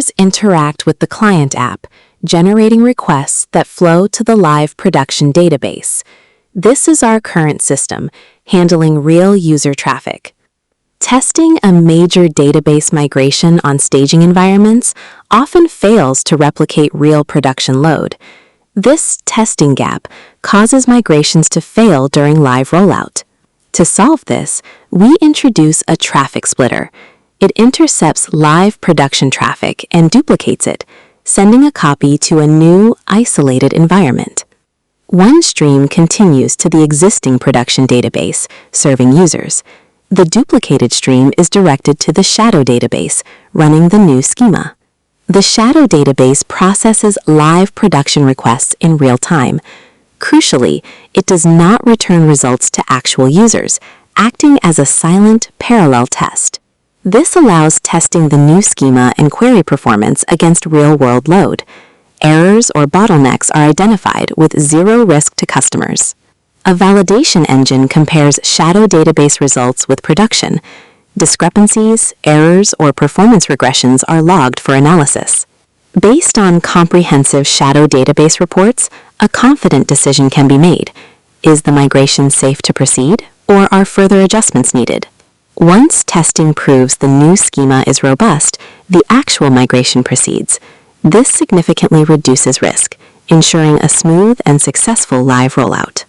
Users interact with the client app, generating requests that flow to the live production database. This is our current system, handling real user traffic. Testing a major database migration on staging environments often fails to replicate real production load. This testing gap causes migrations to fail during live rollout. To solve this, we introduce a traffic splitter. It intercepts live production traffic and duplicates it, sending a copy to a new, isolated environment. One stream continues to the existing production database, serving users. The duplicated stream is directed to the shadow database, running the new schema. The shadow database processes live production requests in real time. Crucially, it does not return results to actual users, acting as a silent, parallel test. This allows testing the new schema and query performance against real-world load. Errors or bottlenecks are identified with zero risk to customers. A validation engine compares shadow database results with production. Discrepancies, errors, or performance regressions are logged for analysis. Based on comprehensive shadow database reports, a confident decision can be made. Is the migration safe to proceed, or are further adjustments needed? Once testing proves the new schema is robust, the actual migration proceeds. This significantly reduces risk, ensuring a smooth and successful live rollout.